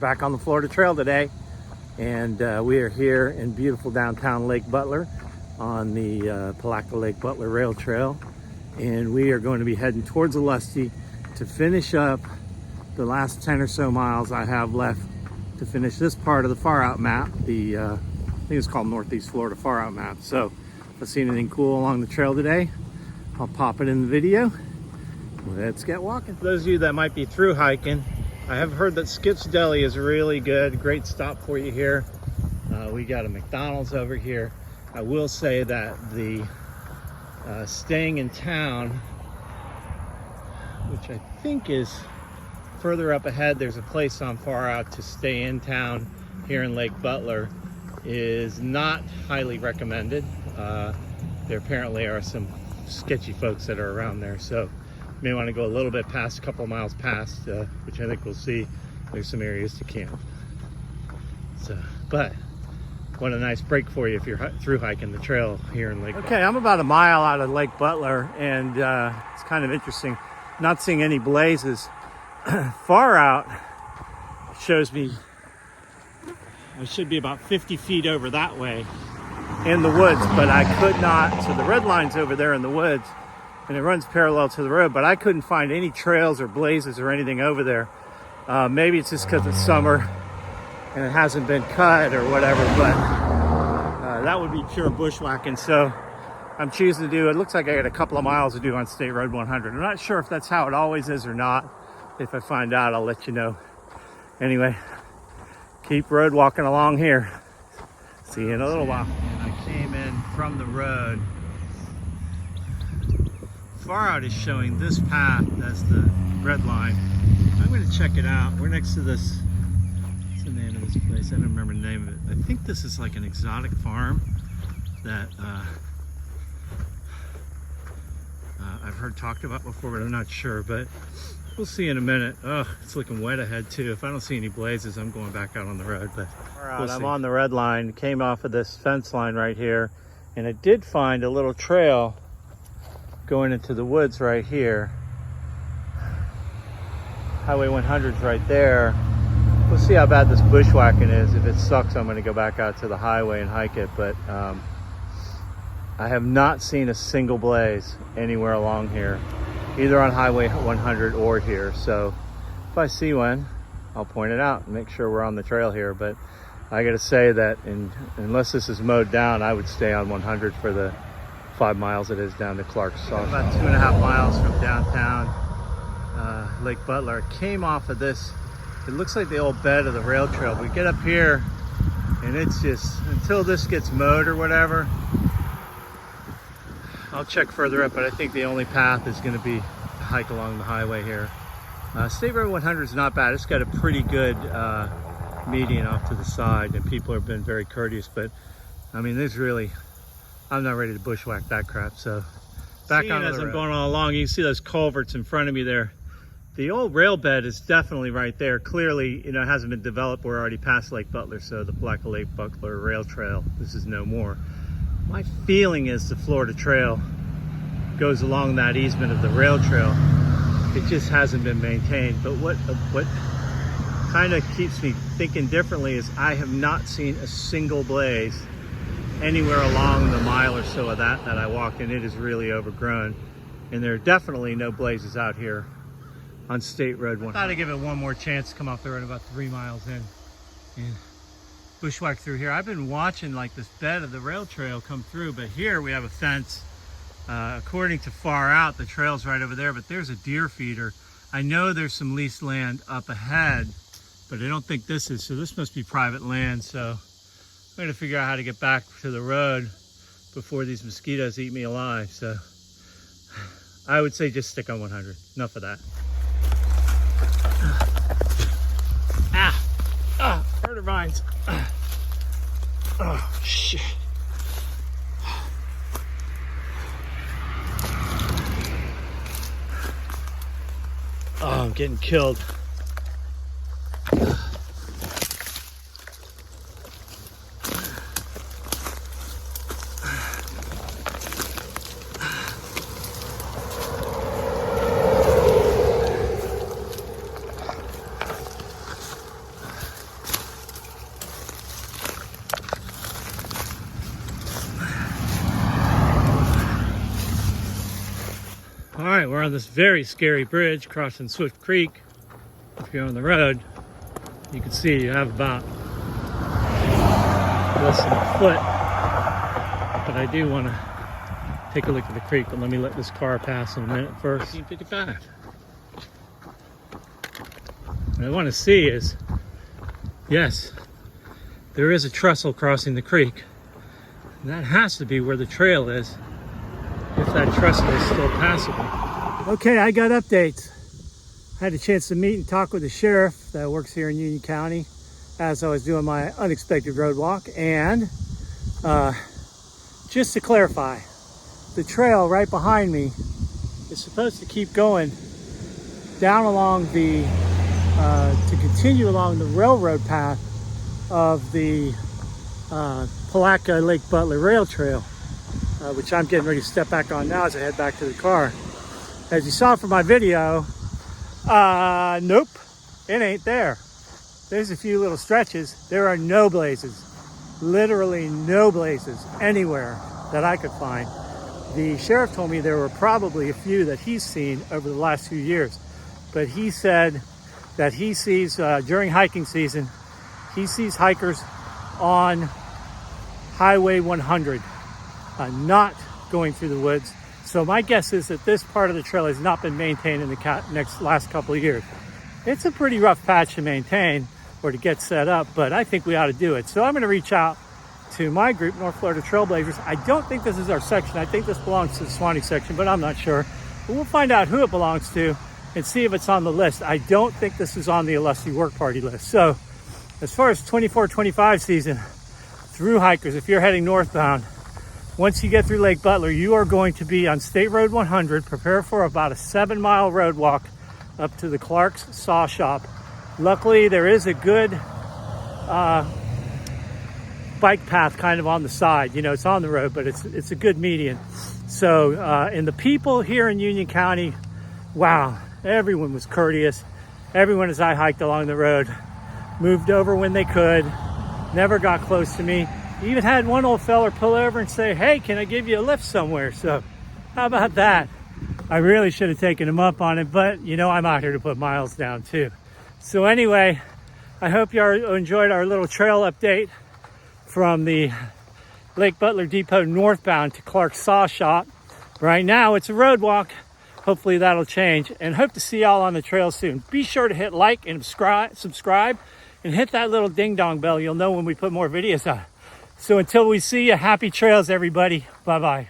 back on the Florida Trail today, and we are here in beautiful downtown Lake Butler on the Palatka Lake Butler Rail Trail, and we are going to be heading towards Lusty to finish up the last 10 or so miles I have left to finish this part of the far out map. The I think it's called Northeast Florida far out map. So if I see anything cool along the trail today, I'll pop it in the video. Let's get walking. For those of you that might be through hiking, I have heard that Skip's Deli is really good. Great stop for you here. We got a McDonald's over here. I will say that the staying in town, which I think is further up ahead, there's a place on far out to stay in town here in Lake Butler, is not highly recommended. There apparently are some sketchy folks that are around there, so you may want to go a little bit past, a couple of miles past, which I think we'll see. There's some areas to camp. So, but what a nice break for you if you're through hiking the trail here in Lake Butler. Okay, I'm about a mile out of Lake Butler, and it's kind of interesting. Not seeing any blazes. Far out shows me I should be about 50 feet over that way in the woods, but I could not. So the red line's over there in the woods, and it runs parallel to the road, but I couldn't find any trails or blazes or anything over there. Maybe it's just because it's summer and it hasn't been cut or whatever, but that would be pure bushwhacking. So I'm choosing to do, it looks like I got a couple of miles to do on State Road 100. I'm not sure if that's how it always is or not. If I find out, I'll let you know. Anyway, keep road walking along here. See you in a little while. And I came in from the road. Far out is showing this path as the red line. I'm going to check it out. We're next to this, what's the name of this place? I don't remember the name of it. I think this is like an exotic farm that I've heard talked about before, but I'm not sure. But we'll see in a minute. Oh, it's looking wet ahead too. If I don't see any blazes, I'm going back out on the road. But we'll see. I'm on the red line, came off of this fence line right here, and I did find a little trail going into the woods right here. Highway 100's right there. We'll see how bad this bushwhacking is. If it sucks, I'm going to go back out to the highway and hike it. But I have not seen a single blaze anywhere along here, either on Highway 100 or here. So if I see one, I'll point it out and make sure we're on the trail here. But I got to say that unless this is mowed down, I would stay on 100 for the 5 miles it is down to Clark's. So about 2.5 miles from downtown Lake Butler. I came off of this, it looks like the old bed of the rail trail. We get up here and it's just, until this gets mowed or whatever, I'll check further up, but I think the only path is going to be a hike along the highway here. State Road 100 is not bad. It's got a pretty good median off to the side, and people have been very courteous, but I mean, there's really, I'm not ready to bushwhack that crap. So back on as I'm going all along, you can see those culverts in front of me there. The old rail bed is definitely right there. Clearly, you know, it hasn't been developed. We're already past Lake Butler, so the Palatka Lake Butler Rail Trail, this is no more. My feeling is the Florida Trail goes along that easement of the rail trail. It just hasn't been maintained. But what kind of keeps me thinking differently is I have not seen a single blaze anywhere along the mile or so of that I walked, and it is really overgrown. And there are definitely no blazes out here on State Road 100. I thought I'd give it one more chance to come off the road about 3 miles in and bushwhack through here. I've been watching like this bed of the rail trail come through, but here we have a fence. According to far out, the trail's right over there, but there's a deer feeder. I know there's some leased land up ahead, but I don't think this is, so this must be private land. So I'm going to figure out how to get back to the road before these mosquitoes eat me alive. So I would say just stick on 100. Enough of that. Murder vines. Oh shit. Oh, I'm getting killed. we're on this very scary bridge crossing Swift Creek. If you're on the road, you can see you have about less than a foot. But I do want to take a look at the creek, but let me let this car pass in a minute first. 1855. What I want to see is, yes, there is a trestle crossing the creek. And that has to be where the trail is, if that trestle is still passable. Okay, I got updates. I had a chance to meet and talk with the sheriff that works here in Union County as I was doing my unexpected road walk. And just to clarify, the trail right behind me is supposed to keep going down along the, to continue along the railroad path of the Palatka Lake Butler Rail Trail, which I'm getting ready to step back on now as I head back to the car. As you saw from my video, nope, it ain't there. There's a few little stretches. There are no blazes, literally no blazes anywhere that I could find. The sheriff told me there were probably a few that he's seen over the last few years, but he said that he sees, during hiking season, he sees hikers on Highway 100, not going through the woods. So my guess is that this part of the trail has not been maintained in the last couple of years. It's a pretty rough patch to maintain or to get set up, but I think we ought to do it. So I'm going to reach out to my group, North Florida Trailblazers. I don't think this is our section. I think this belongs to the Swanee section, but I'm not sure. But we'll find out who it belongs to and see if it's on the list. I don't think this is on the Illustrious Work Party list. So as far as 24-25 season, through hikers, if you're heading northbound, once you get through Lake Butler, you are going to be on State Road 100. Prepare for about a 7-mile road walk up to the Clark's Saw Shop. Luckily, there is a good bike path kind of on the side. You know, it's on the road, but it's a good median. So, and the people here in Union County, wow, everyone was courteous. Everyone, as I hiked along the road, moved over when they could, never got close to me. Even had one old feller pull over and say, hey, can I give you a lift somewhere? So how about that? I really should have taken him up on it, but you know, I'm out here to put miles down too. So anyway, I hope you enjoyed our little trail update from the Lake Butler Depot northbound to Clark's Saw Shop. Right now it's a road walk. Hopefully that'll change, and hope to see y'all on the trail soon. Be sure to hit like and subscribe and hit that little ding dong bell. You'll know when we put more videos out. So until we see you, happy trails, everybody. Bye-bye.